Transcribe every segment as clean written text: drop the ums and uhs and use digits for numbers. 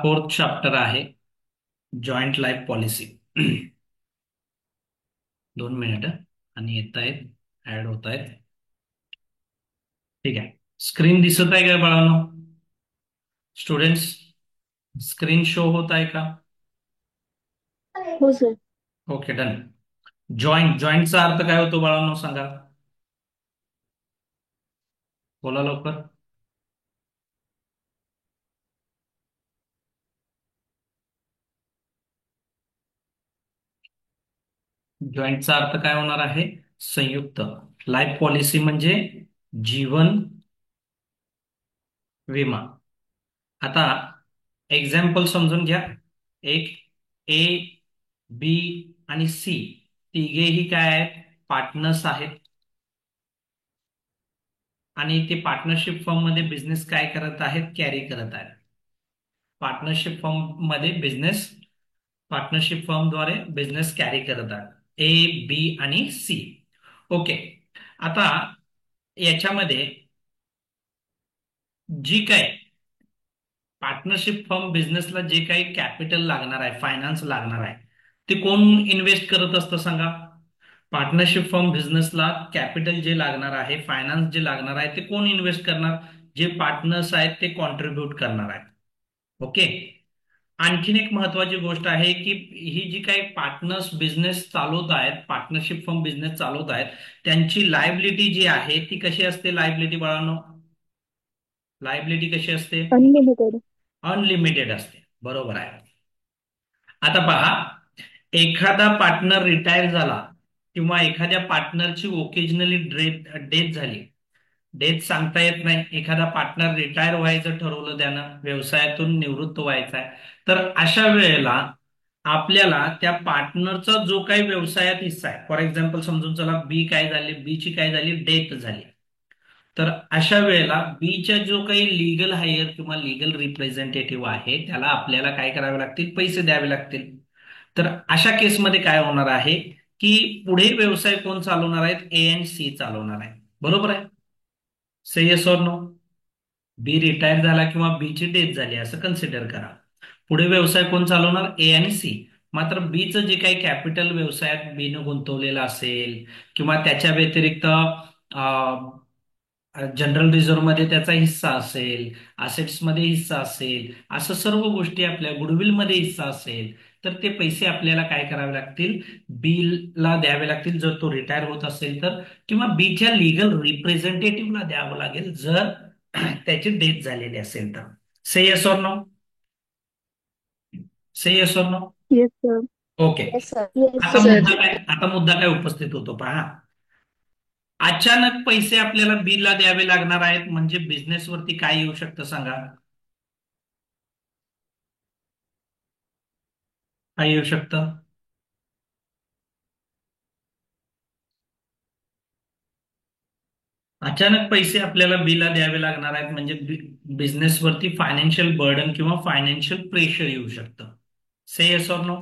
Fourth chapter आहे joint life policy. 2 minute आणि येत आहेत, ऍड होत आहेत. ठीक आहे. स्क्रीन दिसत आहे का बाळांनो? स्टुडंट्स, स्क्रीन शो होत आहे का? हो सर. Okay, done. जॉईंटचा अर्थ काय होतो बाळांनो, सांगा. बोला लवकर. जॉईंटचा अर्थ काय होणार आहे? संयुक्त. लाईफ पॉलिसी म्हणजे जीवन विमा. आता एक्झाम्पल समजून घ्या. एक ए, बी आणि सी तिघेही काय आहेत? पार्टनर्स आहेत. आणि ते पार्टनरशिप फर्म मध्ये बिझनेस काय करत आहेत? कॅरी करत आहेत. पार्टनरशिप फर्म मध्ये बिझनेस, पार्टनरशिप फर्मद्वारे बिझनेस कॅरी करत आहेत ए, बी आणि सी. ओके. आता याच्यामध्ये जी काय पार्टनरशिप फर्म बिझनेसला जे काही कॅपिटल लागणार आहे, फायनान्स लागणार आहे, ते कोण इन्व्हेस्ट करत असतं सांगा? पार्टनरशिप फर्म बिझनेसला कॅपिटल जे लागणार आहे, फायनान्स जे लागणार आहे, ते कोण इन्व्हेस्ट करणार? जे पार्टनर्स आहेत ते कॉन्ट्रीब्युट करणार आहेत. ओके. आणखीन एक महत्वाची गोष्ट आहे की ही जी काही पार्टनर्स बिझनेस चालवत आहेत, पार्टनरशिप फर्म बिझनेस चालवत आहेत, त्यांची लायबिलिटी जी आहे ती कशी असते? लायबिलिटी बाळांनो, लायबिलिटी कशी असते? अनलिमिटेड. अनलिमिटेड असते. बरोबर आहे. आता पहा, एखादा पार्टनर रिटायर झाला किंवा एखाद्या पार्टनरची ओकेजनली डेथ झाली. डेथ सांगता येत नाही. एखादा पार्टनर रिटायर व्हायचं ठरवलं, त्यानं व्यवसायातून निवृत्त व्हायचा आहे, तर अशा वेळेला आपल्याला त्या पार्टनरचा जो काही व्यवसायात हिस्सा आहे, फॉर एक्झाम्पल समजून चला बी काय झाली, बीची काय झाली, डेथ झाली, तर अशा वेळेला बीच्या जो काही लीगल हायर किंवा लीगल रिप्रेझेंटेटिव्ह आहे त्याला आपल्याला काय करावे लागतील? पैसे द्यावे लागतील. तर अशा केसमध्ये काय होणार आहे की पुढे व्यवसाय कोण चालवणार आहेत? ए आणि सी चालवणार आहे. बरोबर आहे. से yes or no? B retire झाला किंवा बी ची डेथ झाली असं कन्सिडर करा. पुढे व्यवसाय कोण चालवणार? ए आणि सी. मात्र बीचं जे काही कॅपिटल व्यवसायात बीनं गुंतवलेलं असेल किंवा त्याच्या व्यतिरिक्त जनरल रिझर्व्ह मध्ये त्याचा हिस्सा असेल, असेट्समध्ये हिस्सा असेल, असं सर्व गोष्टी, आपल्या गुडविल मध्ये हिस्सा असेल, तर ते पैसे आपल्याला काय करावे लागतील? बीला द्यावे लागतील जर तो रिटायर होत असेल तर, किंवा बीच्या लिगल रिप्रेझेंटेटिव्हला द्यावं लागेल जर त्याची डेथ झालेली असेल तर. Say yes or no? Say yes or no? Yes sir. Okay. Yes sir. Yes आता सर. मुद्दा काय, आता मुद्दा काय उपस्थित होतो पहा. अचानक पैसे आपल्याला बिलला द्यावे लागणार आहेत म्हणजे बिझनेसवरती काय येऊ शकतं सांगा? काय येऊ शकतं? अचानक पैसे आपल्याला बिलला द्यावे लागणार आहेत म्हणजे बिझनेसवरती फायनान्शियल बर्डन किंवा फायनान्शियल प्रेशर येऊ शकतं. Say yes or no?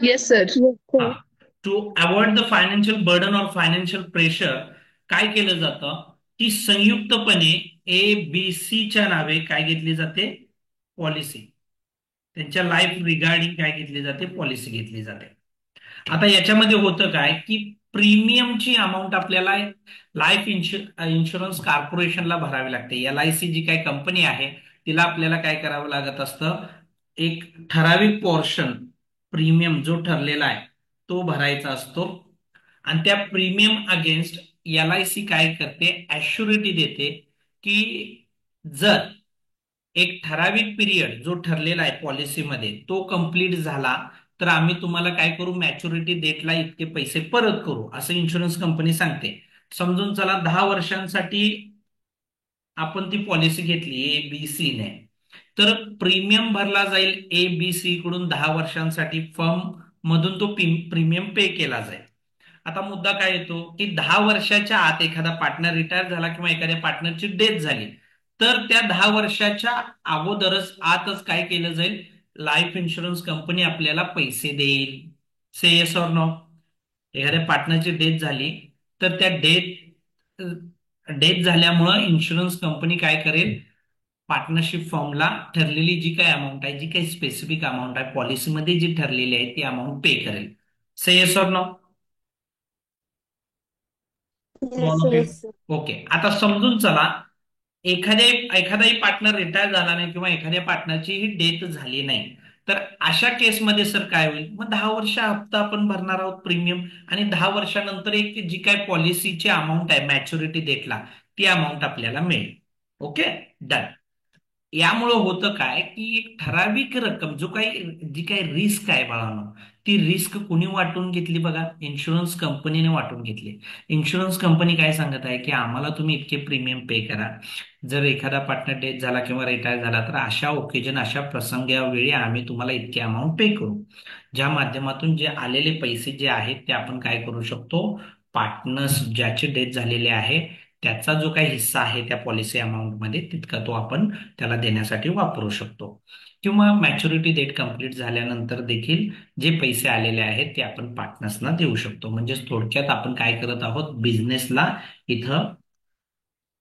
Yes sir. Yes हा. Sir. To avoid the financial burden or financial pressure काय केलं जातं की संयुक्तपणे ए बी सी च्या नावे काय घेतली जाते? पॉलिसी. त्यांच्या लाईफ रिगार्डिंग काय घेतली जाते? पॉलिसी घेतली जाते. आता याच्यामध्ये होतं काय की प्रीमियमची अमाऊंट आपल्याला लाईफ इन्शुरन्स कॉर्पोरेशनला भरावी लागते. LIC जी काही कंपनी आहे तिला आपल्याला काय करावं लागत असतं? एक ठराविक पोर्शन प्रीमियम जो ठरलेला आहे तो भरायचा असतो. आणि त्या प्रीमियम अगेन्स्ट LIC काय करते? ऍश्युरिटी देते की जर एक ठराविक पिरियड जो ठरलेला आहे पॉलिसीमध्ये तो कंप्लीट झाला तर आम्ही तुम्हाला काय करू? मॅच्युरिटी डेटला इतके पैसे परत करू, असं इन्शुरन्स कंपनी सांगते. समजून चला 10 वर्षांसाठी आपण ती पॉलिसी घेतली ए बी सी ने, तर प्रीमियम भरला जाईल ए बी सी कडून 10 वर्षांसाठी, फर्म मधून तो प्रीमियम पे केला जाईल. आता मुद्दा काय येतो की 10 वर्षाच्या आत एखादा पार्टनर रिटायर झाला किंवा एखाद्या पार्टनरची डेथ झाली तर त्या 10 वर्षाच्या अगोदरच आतच काय केलं जाईल? लाईफ इन्शुरन्स कंपनी आपल्याला पैसे देईल. से येस और नो? एखाद्या पार्टनरची डेथ झाली तर त्या डेथ झाल्यामुळं इन्शुरन्स कंपनी काय करेल? पार्टनरशिप फॉर्मला ठरलेली जी काही अमाऊंट आहे, जी काही स्पेसिफिक अमाऊंट आहे पॉलिसीमध्ये जी ठरलेली आहे ती अमाऊंट पे करेल. Say yes or no? Yes sir. Yes sir. Okay, आता समजून चला. एखाद्या एखादाही पार्टनर रिटायर झाला नाही किंवा एखाद्या पार्टनरची ही डेथ झाली नाही, तर अशा केसमध्ये सर काय होईल? मग 10 वर्ष हप्ता आपण भरणार आहोत प्रीमियम, आणि 10 वर्षानंतर एक जी काय पॉलिसीची अमाऊंट आहे मॅच्युरिटी डेटला, ती अमाऊंट आपल्याला मिळेल. Okay, done. यामुळं होतं काय, की एक ठराविक रक्कम जो काही जी काही रिस्क आहे बाळांनो, ती रिस्क कुणी वाटून घेतली बघा? इन्शुरन्स कंपनीने वाटून घेतली. इन्शुरन्स कंपनी काय सांगत आहे, की आम्हाला तुम्ही इतके प्रीमियम पे करा. जर एखादा पार्टनर डेथ झाला किंवा रिटायर झाला तर अशा ओकेजन, अशा प्रसंगावेळी आम्ही तुम्हाला इतके अमाऊंट पे करू, ज्या माध्यमातून जे आलेले पैसे जे आहेत ते आपण काय करू शकतो? पार्टनर्स ज्याची डेथ झालेली आहे त्याचा जो काही हिस्सा आहे त्या पॉलिसी अमाऊंटमध्ये तितका तो आपण त्याला देण्यासाठी वापरू शकतो. किंवा मॅच्युरिटी डेट कंप्लीट झाल्यानंतर देखील जे पैसे आलेले आहेत ते आपण पार्टनर्सना देऊ शकतो. म्हणजे थोडक्यात आपण काय करत आहोत? बिझनेसला इथं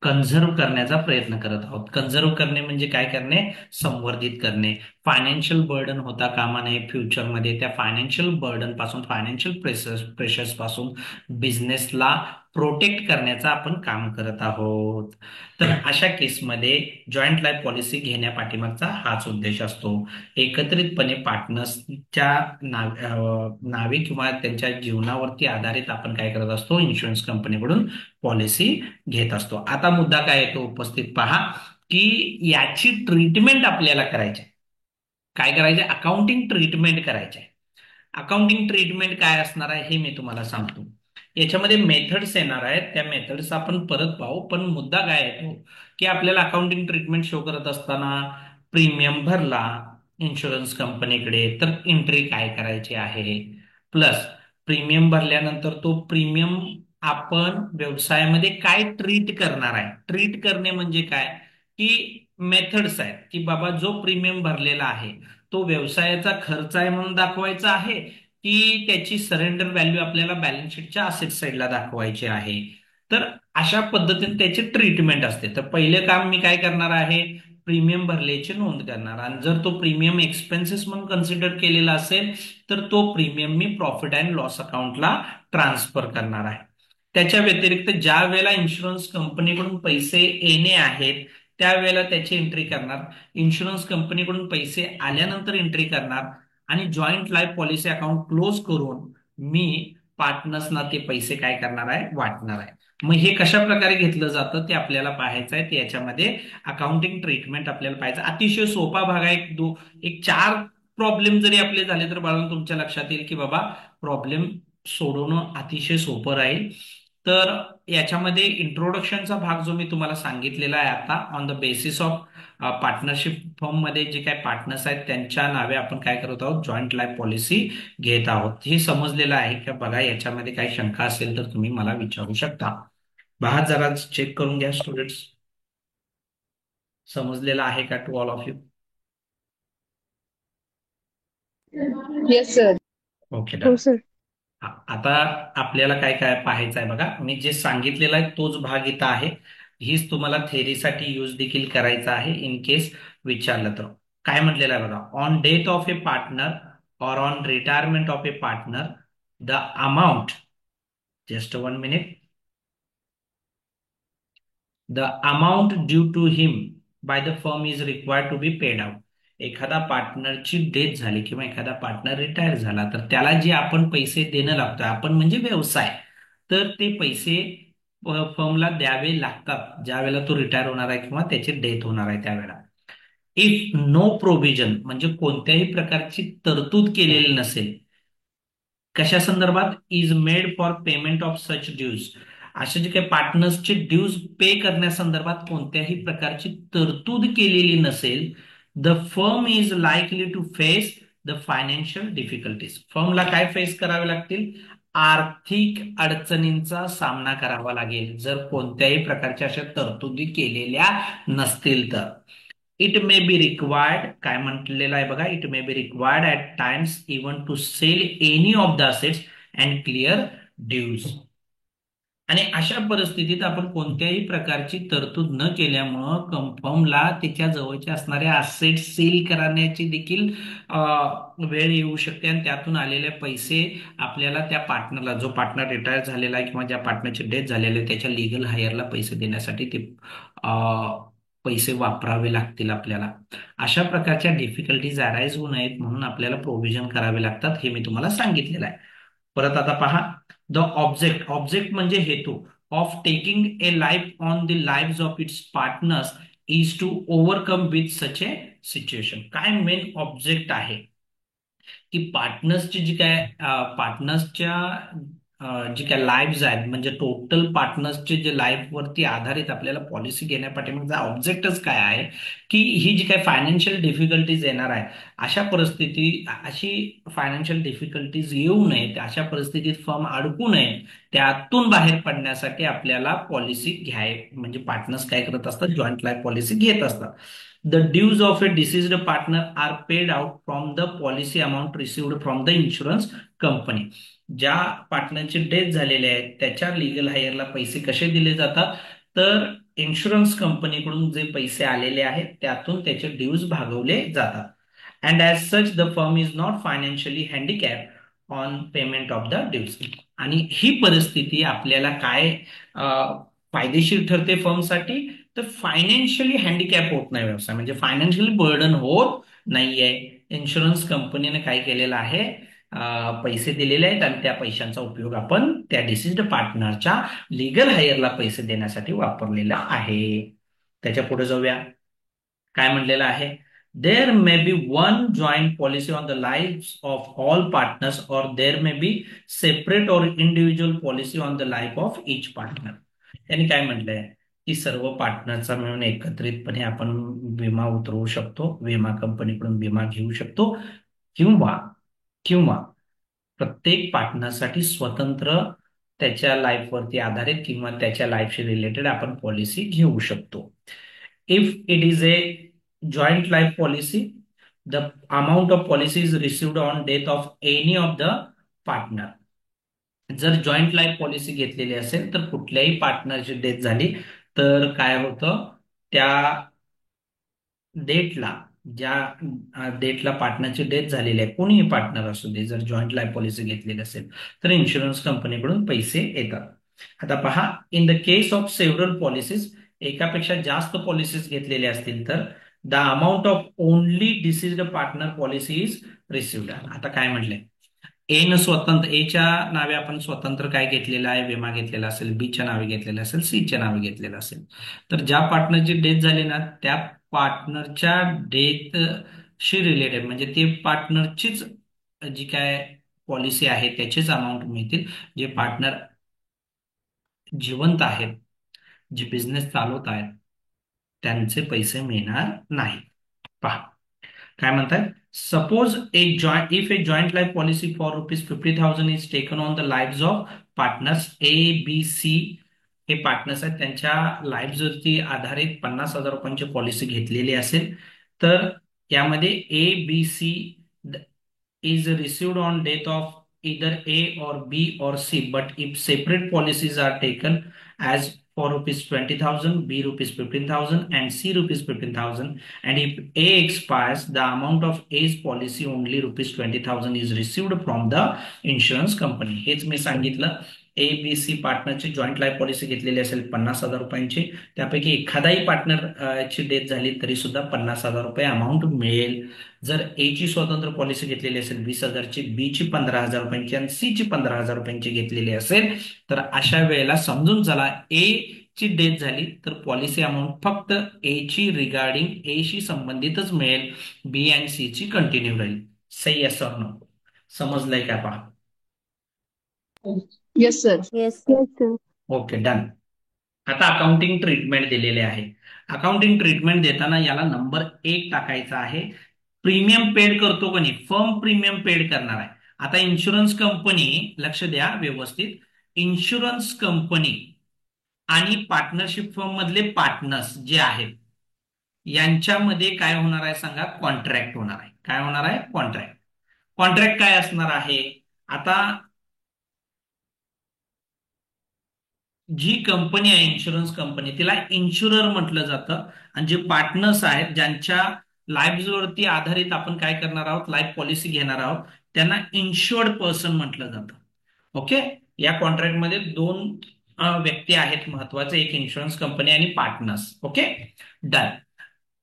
कन्झर्व्ह करण्याचा प्रयत्न करत आहोत. कन्झर्व्ह करणे म्हणजे काय करणे? संवर्धित करणे. फायनान्शियल बर्डन होता कामा नये फ्युचरमध्ये. त्या फायनान्शियल बर्डन पासून, फायनान्शियल प्रेशर्स पासून बिझनेसला प्रोटेक्ट करण्याचं आपण काम करत आहोत. तर अशा केसमध्ये जॉईंट लाईफ पॉलिसी घेण्यापाठीमागचा हाच उद्देश असतो. एकत्रितपणे पार्टनर्सच्या नावे किंवा त्यांच्या जीवनावरती आधारित आपण काय करत असतो? इन्शुरन्स कंपनीकडून पॉलिसी घेत असतो. आता मुद्दा काय येतो उपस्थित पहा, की याची ट्रीटमेंट आपल्याला करायची आहे. काय करायचे? अकाउंटिंग ट्रीटमेंट करायचे आहे. अकाउंटिंग ट्रीटमेंट काय असणार आहे हे मी तुम्हाला सांगतो. याच्यामध्ये मेथड्स येणार आहेत, त्या मेथड्स आपण परत पाहू. पण मुद्दा काय येतो, की आपल्याला अकाउंटिंग ट्रीटमेंट शो करत असताना प्रीमियम भरला इन्शुरन्स कंपनीकडे तर एंट्री काय करायची आहे, प्लस प्रीमियम भरल्यानंतर तो प्रीमियम आपण व्यवसायामध्ये काय ट्रीट करणार आहे. ट्रीट करणे म्हणजे काय, की मेथड्स आहेत, की बाबा जो प्रीमियम भरलेला आहे तो व्यवसायाचा खर्च आहे म्हणून दाखवायचा आहे, की त्याची सरेंडर व्हॅल्यू आपल्याला बॅलन्स शीटच्या असेट साईडला दाखवायची आहे. तर अशा पद्धतीने त्याची ट्रीटमेंट असते. तर पहिले काम मी काय करणार आहे? प्रीमियम भरल्याची नोंद करणार, आणि जर तो प्रीमियम एक्सपेन्सेस म्हणून कन्सिडर केलेला असेल तर तो premium me profit and loss अकाउंटला ट्रान्सफर करणार आहे. त्याच्या व्यतिरिक्त ज्या वेळेला इन्शुरन्स कंपनीकडून पैसे येणे आहेत त्यावेळेला त्याची एंट्री करणार, इन्शुरन्स कंपनीकडून पैसे आल्यानंतर एंट्री करणार, आणि joint life policy account close करून मी पार्टनर्सना ते पैसे काय करणार आहे? वाटणार आहे. मग हे कशा प्रकारे घेतलं जातं ते आपल्याला पाहायचं आहे. ते याच्यामध्ये अकाउंटिंग ट्रीटमेंट आपल्याला पाहायचं. अतिशय सोपा भाग आहे. एक 4 प्रॉब्लेम जरी आपले झाले तर बाळांनो तुमच्या लक्षात येईल की बाबा प्रॉब्लेम सोडवणं अतिशय सोपं राहील. तर याच्यामध्ये इंट्रोडक्शनचा भाग जो मी तुम्हाला सांगितलेला आहे आता, on the basis of partnership firm मध्ये जे काही पार्टनर्स आहेत त्यांच्या नावे आपण काय करत आहोत? जॉईंट लाईफ पॉलिसी घेत आहोत. हे समजलेलं आहे का बघा? याच्यामध्ये काही शंका असेल तर तुम्ही मला विचारू शकता. पहा, जरा चेक करून घ्या स्टुडंट्स. समजलेलं आहे का to all of you? Yes sir. Okay, हो डन. सर. आता आपल्याला काय काय पाहायचं आहे बघा. मी जे सांगितलेलं आहे तोच भाग इथं आहे. हीच तुम्हाला थेअरीसाठी यूज देखील करायचं आहे इन केस विचारलं तर. काय म्हटलेलं आहे बघा? On death of a partner or on retirement of a partner the amount, just 1 minute, the amount due to him by the firm is required to be paid out. एखादा पार्टनरची death झाली किंवा एखादा पार्टनर रिटायर झाला तर त्याला जे आपण पैसे देणं लागतोय, आपण म्हणजे व्यवसाय, तर ते पैसे फर्मला द्यावे लागतात ज्या वेळेला तो रिटायर होणार आहे किंवा त्याची डेथ होणार आहे त्यावेळेला. इफ नो प्रोव्हिजन म्हणजे कोणत्याही प्रकारची तरतूद केलेली नसेल, कशा संदर्भात? Is made for payment of such dues. असे जे काही पार्टनर्सचे ड्यूज पे करण्यासंदर्भात कोणत्याही प्रकारची तरतूद केलेली नसेल, the firm is likely to face the financial difficulties. फर्मला काय फेस करावे लागतील? आर्थिक अडचणींचा सामना करावा लागेल जर कोणत्याही प्रकारच्या अशा तरतुदी केलेल्या नसतील तर. इट मे बी रिक्वायर्ड, काय म्हटलेलं आहे बघा? It may be required at times even to sell any of the assets and clear dues. आणि अशा परिस्थितीत आपण कोणत्याही प्रकारची तरतूद न केल्यामुळं फर्मला त्याच्या जवळच्या असणाऱ्या असेट सील करण्याची देखील वेळ येऊ शकते आणि त्यातून आलेले पैसे आपल्याला त्या पार्टनरला, जो पार्टनर रिटायर झालेला आहे किंवा ज्या पार्टनरची डेथ झालेली आहे, त्याच्या लिगल हायरला पैसे देण्यासाठी ते पैसे वापरावे लागतील आपल्याला. अशा प्रकारच्या डिफिकल्टीज अराईज होऊ नयेत म्हणून आपल्याला प्रोव्हिजन करावे लागतात, हे मी तुम्हाला सांगितलेलं आहे. परत आता पहा, द ऑब्जेक्ट, ऑब्जेक्ट म्हणजे हेतू of taking a life on the live of its partners is to overcome with such a situation. काय मेन ऑब्जेक्ट आहे की पार्टनर्सची जी काय पार्टनर्सच्या जी काय लाईव्ह आहेत, म्हणजे टोटल पार्टनर्सचे जे लाईफवरती आधारित आपल्याला पॉलिसी घेण्यापाठीमागचा ऑब्जेक्टच काय आहे, की ही जी काय फायनान्शियल डिफिकल्टीज येणार आहे, अशी फायनान्शियल डिफिकल्टीज येऊ नयेत, अशा परिस्थितीत फर्म अडकू नये, त्यातून बाहेर पडण्यासाठी आपल्याला पॉलिसी म्हणजे पार्टनर्स काय करत असतात, जॉईंट लाईफ पॉलिसी घेत असतात. The dues of a deceased partner are paid out from the policy amount received from the insurance company. ज्या पार्टनरची डेथ झालेली आहे त्याच्या लिगल हायरला पैसे कसे दिले जातात, तर इन्शुरन्स कंपनीकडून जे पैसे आलेले आहेत त्यातून त्याचे ड्यूज भागवले जातात. And as such the firm is not financially handicap on payment of the dues. आणि ही परिस्थिती आपल्याला काय फायदेशीर ठरते फर्मसाठी, तर फायनान्शियली हँडिकॅप होत नाही व्यवसाय, म्हणजे फायनान्शियली बर्डन होत नाहीये. इन्शुरन्स कंपनीने काय केलेलं आहे, पैसे दिलेले आहेत आणि त्या पैशांचा उपयोग आपण त्या डिसिज्ड पार्टनरच्या लिगल हायरला पैसे देण्यासाठी वापरलेला आहे. त्याच्या पुढे जाऊया. काय म्हणलेलं आहे, there may be one joint policy on the life of all partners or there may be separate or individual policy on the life of each partner. यांनी काय म्हटलंय की सर्व पार्टनरचा मिळून एकत्रितपणे आपण विमा उतरवू शकतो, विमा कंपनीकडून विमा घेऊ शकतो, किंवा किंवा प्रत्येक पार्टनरसाठी स्वतंत्र त्याच्या लाईफवरती आधारित किंवा त्याच्या लाईफशी रिलेटेड आपण पॉलिसी घेऊ शकतो. If it is a joint life policy, the amount of policy is received on death of any of the partner. जर जॉईंट लाईफ पॉलिसी घेतलेली असेल तर कुठल्याही पार्टनरची डेथ झाली तर काय होतं, त्या डेटला, ज्या डेटला पार्टनरची डेथ झालेली आहे, कोणीही पार्टनर असू दे, जर जॉईंट लाईफ पॉलिसी घेतलेली असेल तर इन्शुरन्स कंपनीकडून पैसे येतात. आता पहा, in the case of several policies, एकापेक्षा जास्त पॉलिसीज घेतलेल्या असतील तर the amount of only deceased partner policy is received. आता काय म्हटलंय, ए स्वतंत्र, एच्या नावे आपण स्वतंत्र काय घेतलेलं आहे, विमा घेतलेला असेल, बीच्या नावे घेतलेला असेल, सीच्या नावे घेतलेला असेल, तर ज्या पार्टनरची डेथ झाली ना त्या पार्टनरच्या डेथशी रिलेटेड, म्हणजे ते पार्टनरचीच जी काय पॉलिसी आहे त्याचेच अमाऊंट मिळतील. जे पार्टनर जिवंत आहेत, जे बिझनेस चालवत आहेत, त्यांचे पैसे मिळणार नाही. पहा काय म्हणतात, suppose a joint, if a joint life policy for ₹50,000 is taken on the live of partners A B C. हे पार्टनर्स आहेत, त्यांच्या लाईव्हवरती आधारित ₹50,000 पॉलिसी घेतलेली असेल तर यामध्ये A B C is received on death of either A or B or C. But if separate policies are taken as for rupees 20,000, B rupees 15,000 and C rupees 15,000, and if A expires, the amount of A's policy only rupees 20,000 is received from the insurance company. हेच मी सांगितलं, A B C पार्टनरची joint life policy घेतलेली असेल ₹50,000, त्यापैकी एखादाही partner ची death झाली तरी सुद्धा ₹50,000 अमाऊंट मिळेल. जर ए ची स्वतंत्र पॉलिसी घेतलेली असेल 20,000ची, बी ची ₹15,000 आणि सी ची ₹15,000 घेतलेली असेल तर अशा वेळेला समजून चला, ए ची डेथ झाली तर पॉलिसी अमाऊंट फक्त ए ची रिगार्डिंग ए शी संबंधितच मिळेल, बी आणि सी ची कंटिन्यू राहील. सही असं नो, समजलंय का पहा. Yes, sir. Yes. Yes, sir. Okay, done. आता अकाउंटिंग ट्रीटमेंट दिलेले आहे. अकाउंटिंग ट्रीटमेंट देताना याला नंबर 1 टाकायचा आहे. प्रीमियम पेड करतो का नाही, फर्म प्रीमियम पेड करणार आहे. आता इन्शुरन्स कंपनी, लक्ष द्या व्यवस्थित, इन्शुरन्स कंपनी आणि पार्टनरशिप फर्म मधले पार्टनर्स जे आहेत यांच्यामध्ये काय होणार आहे सांगा, कॉन्ट्रॅक्ट होणार आहे. काय होणार आहे, कॉन्ट्रॅक्ट. कॉन्ट्रॅक्ट काय असणार आहे, आता जी कंपनी आहे इन्शुरन्स कंपनी तिला इन्शुरर म्हटलं जातं. आणि जे पार्टनर्स आहेत ज्यांच्या लाईफवरती आधारित आपण काय करणार आहोत, लाईफ पॉलिसी घेणार आहोत, त्यांना इन्शुअर्ड पर्सन म्हटलं जातं. ओके. या कॉन्ट्रॅक्टमध्ये दोन व्यक्ती आहेत महत्वाचे, एक इन्शुरन्स कंपनी आणि पार्टनर्स. ओके. डन.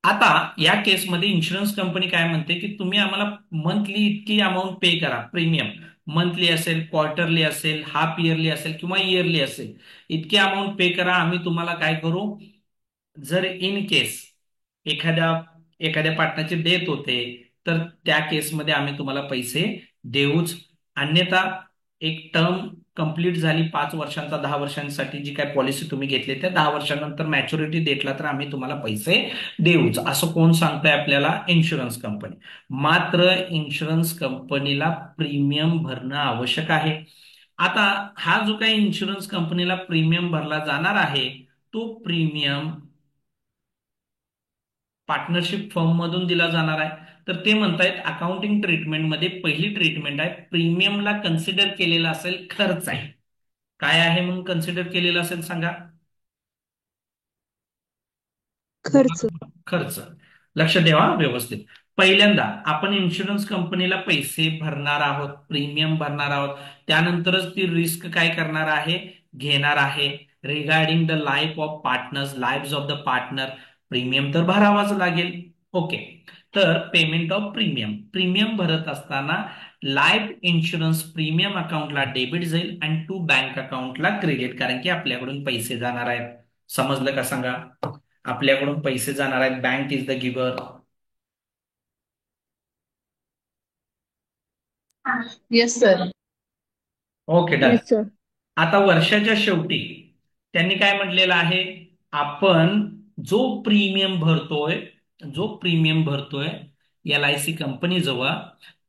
आता या केसमध्ये इन्शुरन्स कंपनी काय म्हणते की तुम्ही आम्हाला मंथली इतकी अमाऊंट पे करा, प्रीमियम. मंथली असेल, क्वार्टरली असेल, हाफ इयरली असेल किंवा इयरली असेल, इतकी अमाऊंट पे करा. आम्ही तुम्हाला काय करू, जर इन केस एखाद्या एखाद्या पार्टनरची डेथ होते तर त्या केसमध्ये आम्ही तुम्हाला पैसे देऊच. अन्यथा एक टर्म कंप्लीट झाली 5 वर्षांचा, 10 वर्षांसाठी जी काय पॉलिसी तुम्ही घेतली त्या 10 वर्षांनंतर मॅच्युरिटी डेटला तर आम्ही तुम्हाला पैसे देऊच, असं कोण सांगतंय आपल्याला, इन्शुरन्स कंपनी. मात्र इन्शुरन्स कंपनीला प्रीमियम भरणं आवश्यक आहे. आता हा जो काही इन्शुरन्स कंपनीला प्रीमियम भरला जाणार आहे, तो प्रीमियम पार्टनरशिप फर्म मधून दिला जाणार आहे. तर ते म्हणतायत अकाउंटिंग ट्रीटमेंटमध्ये पहिली ट्रीटमेंट आहे, प्रीमियमला कन्सिडर केलेला असेल खर्च आहे. काय आहे म्हणून कन्सिडर केलेलं असेल सांगा. खर्च. बोला. खर्च. लक्ष ठेवा व्यवस्थित. पहिल्यांदा आपण इन्शुरन्स कंपनीला पैसे भरणार आहोत, प्रीमियम भरणार आहोत. त्यानंतरच ती रिस्क काय करणार आहे, घेणार आहे. Regarding the life of partners, life of the partner, premium तर भरावाच लागेल. ओके. तर पेमेंट ऑफ प्रीमियम, प्रीमियम भरत असताना लाईफ इन्शुरन्स प्रीमियम अकाउंटला डेबिट जाईल आणि टू बँक अकाउंटला क्रेडिट, कारण की आपल्याकडून पैसे जाणार आहेत. समजलं का सांगा. आपल्याकडून पैसे जाणार आहेत, bank is the giver. Yes sir. Okay. Done. Yes sir. आता वर्षाच्या शेवटी त्यांनी काय म्हटलेलं आहे, आपण जो प्रीमियम भरतोय, जो प्रीमियम भरतोय LIC कंपनी जवळ,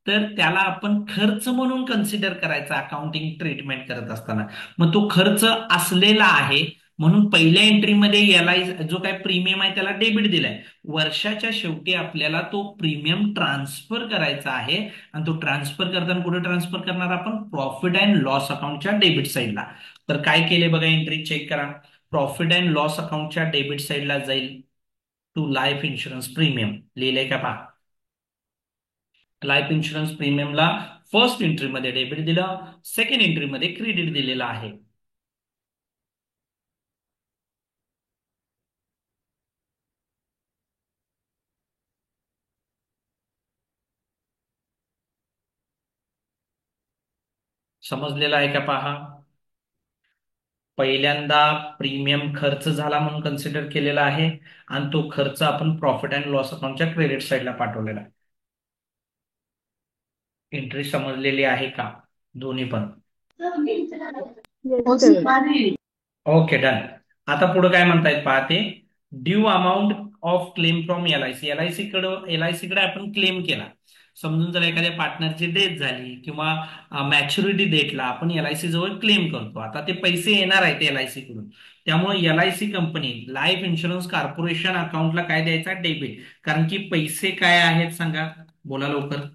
तर त्याला आपण खर्च म्हणून कन्सिडर करायचा अकाउंटिंग ट्रीटमेंट करत असताना. मग तो खर्च असलेला आहे म्हणून पहिल्या एंट्रीमध्ये जो काय प्रीमियम आहे त्याला डेबिट दिलाय. वर्षाच्या शेवटी आपल्याला तो प्रीमियम ट्रान्सफर करायचा आहे. आणि तो ट्रान्सफर करताना कुठे ट्रान्सफर करणार आपण, प्रॉफिट अँड लॉस अकाउंटच्या डेबिट साईडला. तर काय केले बघा, एंट्री चेक करा. प्रॉफिट अँड लॉस अकाउंटच्या डेबिट साईडला जाईल टू लाईफ इन्शुरन्स प्रीमियम, लिहिलंय का पहा. लाईफ इन्शुरन्स प्रीमियमला फर्स्ट एंट्रीमध्ये डेबिट दिलं, सेकंड एंट्रीमध्ये क्रेडिट दिलेलं आहे. समजलेलं आहे का पहा. पहिल्यांदा प्रीमियम खर्च झाला म्हणून कन्सिडर केलेला आहे आणि तो खर्च आपण प्रॉफिट अँड लॉस अकाउंटच्या क्रेडिट साईडला पाठवलेला आहे. एंट्री समजलेली आहे का, दोन्ही पण. Yes sir. ओके. डन. आता पुढे काय म्हणतायत पहा ते, due amount of claim from LIC कडे आपण क्लेम केला. समजून जर एखाद्या पार्टनरची डेथ झाली किंवा मॅच्युरिटी डेटला आपण LIC जवळ क्लेम करतो. आता ते पैसे येणार आहेत LIC कडून. त्यामुळे LIC company life insurance corporation अकाउंटला काय द्यायचा, डेबिट. कारण की पैसे काय आहेत सांगा, बोला लवकर.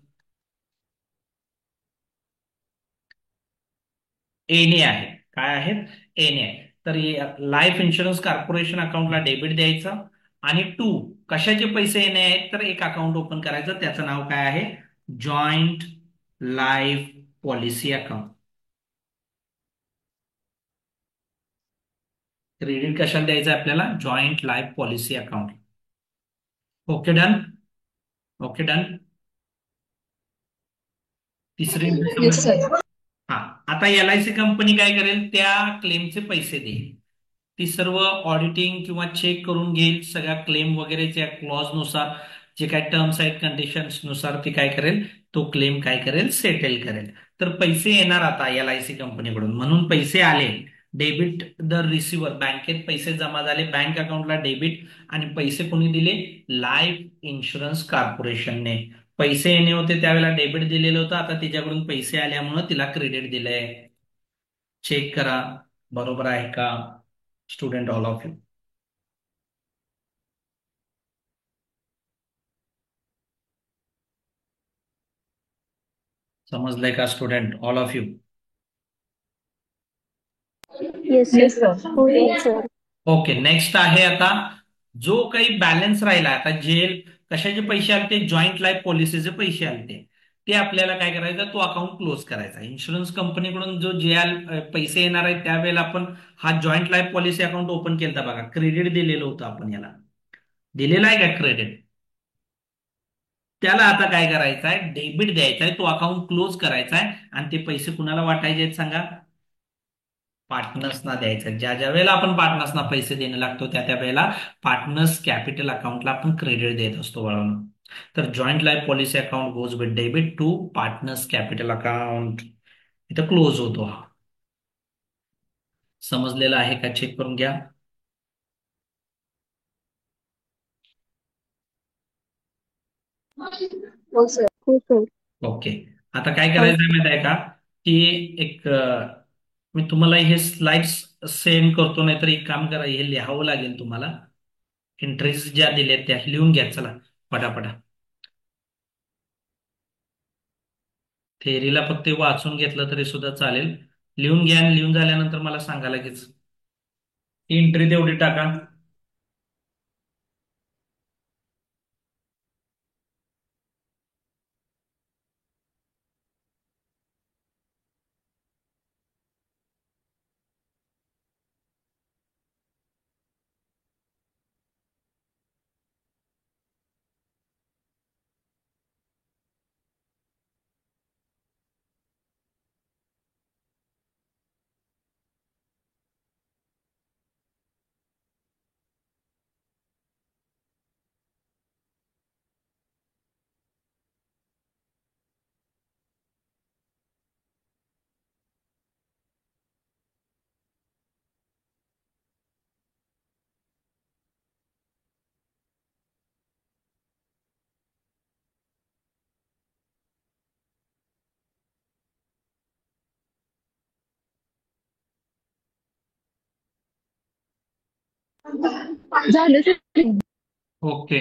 एने आहे. काय आहेत, एने आहे. तर लाईफ इन्शुरन्स कॉर्पोरेशन अकाउंटला डेबिट द्यायचं. आणि टू, कशाचे पैसे येणे आहेत, तर एक अकाउंट ओपन करायचं, त्याचं नाव काय आहे, joint life policy account. Credit कशाला द्यायचं आपल्याला, joint life policy account. Okay. Done. Okay. Done. तिसरी एंट्री येस समजली. सर. हा. आता LIC कंपनी काय करेल, त्या क्लेमचे पैसे देईल. ती सर्व ऑडिटिंग किंवा चेक करून घेईल सगळ्या क्लेम वगैरेच्या क्लॉज नुसार, जे काय टर्म्स आहेत कंडिशन्स नुसार ती काय करेल, तो क्लेम काय करेल, सेटल करेल. तर पैसे येणार आता LIC कंपनीकडून, म्हणून पैसे आले. डेबिट द रिसिव्हर, बँकेत पैसे जमा झाले, बँक अकाउंटला डेबिट. आणि पैसे कोणी दिले, लाईफ इन्शुरन्स कॉर्पोरेशनने. पैसे येणे होते त्यावेळेला डेबिट दिलेलं होतं, आता तिच्याकडून पैसे आल्यामुळे तिला क्रेडिट दिलंय. चेक करा बरोबर आहे का, स्टुडंट ऑल ऑफ यू. समजलंय का student all of you. Yes sir. हो सर. ओके, नेक्स्ट आहे आता जो काही बॅलन्स राहिला. आता जेल कशाचे पैसे आले ते जॉईंट लाईफ पॉलिसीचे पैसे आले ते आपल्याला काय करायचं, तो अकाउंट क्लोज करायचा. इन्शुरन्स कंपनीकडून जो जे पैसे येणार आहेत त्यावेळेला आपण हा joint life policy account open केलं बघा. क्रेडिट दिलेलं होतं आपण याला, दिलेलं आहे का क्रेडिट? त्याला आता काय करायचं आहे, डेबिट द्यायचा आहे, तो अकाउंट क्लोज करायचा आहे आणि ते पैसे कुणाला वाटायचे आहेत सांगा? पार्टनर्सना द्यायचं. ज्या ज्या वेळेला आपण पार्टनर्सना पैसे देणे लागतो त्या त्या वेळेला पार्टनर्स कॅपिटल अकाउंटला आपण क्रेडिट देत असतो बाळांनो. तर joint life policy account goes with debit to partners capital account. इथं क्लोज होतो हा. समजलेला आहे का? चेक करून घ्या. हो सर. हो सर. ओके. आता काय करायचं आहे माहिती आहे का, की एक मी तुम्हाला हे स्लाइड्स सेंड करतो. नाही तर एक काम करा, हे लिहावं लागेल तुम्हाला. एंट्रीज ज्या दिल्या त्या लिहून घ्या चला पटापटा. थेअरीला फक्त वाचून घेतलं तरी सुद्धा चालेल. लिहून घ्या आणि लिहून झाल्यानंतर मला सांगा लगेच. एंट्री तेवढी टाका. झालं सर. ओके.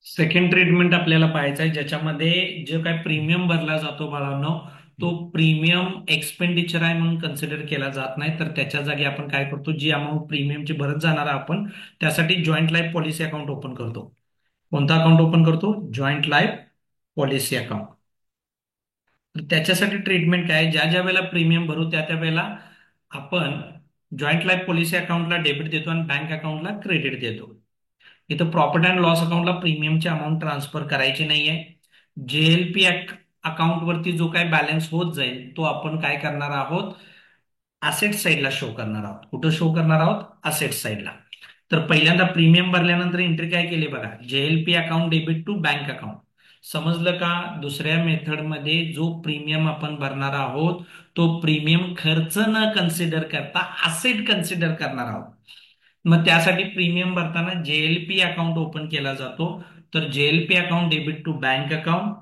सेकंड ट्रीटमेंट आपल्याला पाहायचं आहे, ज्याच्यामध्ये जे काय प्रीमियम भरला जातो बाळांनो, तो प्रीमियम एक्सपेंडिचर आहे म्हणून कन्सिडर केला जात नाही. तर त्याच्या जागी आपण काय करतो, जी अमाऊंट प्रीमियमची भरत जाणार आपण त्यासाठी joint life policy account open करतो. कोणता अकाउंट ओपन करतो? Joint life policy account. तर त्याच्यासाठी ट्रीटमेंट काय, ज्या ज्या वेळेला प्रीमियम भरू त्या त्या वेळेला आपण जॉईंट लाईफ पॉलिसी अकाउंटला डेबिट देतो आणि बँक अकाउंटला क्रेडिट देतो. इथं प्रॉफिट अँड लॉस अकाउंटला प्रीमियमची अमाऊंट ट्रान्सफर करायची नाहीये. जेएलपी अकाउंट वरती जो काही बॅलन्स होत जाईल तो आपण काय करणार आहोत, असेट साईडला शो करणार आहोत. कुठं शो करणार आहोत? असेट साईडला. तर पहिल्यांदा प्रीमियम भरल्यानंतर एंट्री काय केली बघा, JLP account debit to bank account. समजलं का? दुसऱ्या मेथडमध्ये जो प्रीमियम आपण भरणार आहोत तो प्रीमियम खर्च न कन्सिडर करता असेट कन्सिडर करणार आहोत. मग त्यासाठी प्रीमियम भरताना जेएलपी अकाउंट ओपन केला जातो. तर JLP account debit to bank account.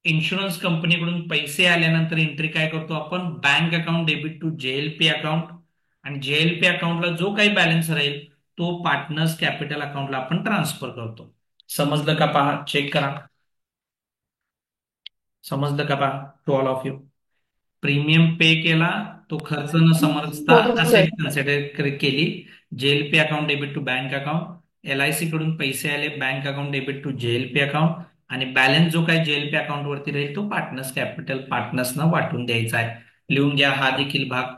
Insurance कंपनीकडून पैसे आल्यानंतर एंट्री काय करतो आपण, bank account debit to JLP account. आणि जेएलपी अकाउंटला जो काही बॅलन्स राहील तो पार्टनर्स कॅपिटल अकाउंटला आपण ट्रान्सफर करतो. समजलं का? पहा, चेक करा. समजलं का? पहा, to all of you. Premium pay केला, तो खर्च न समजता हो सर. असेट कन्सिडर केली. JLP account debit to bank account. LIC कडून पैसे आले, bank account debit to JLP account. आणि बॅलन्स जो काही जेएलपी अकाउंट वरती राहील तो पार्टनर्स कॅपिटल पार्टनर्सना वाटून द्यायचा आहे. लिहून घ्या हा देखील भाग.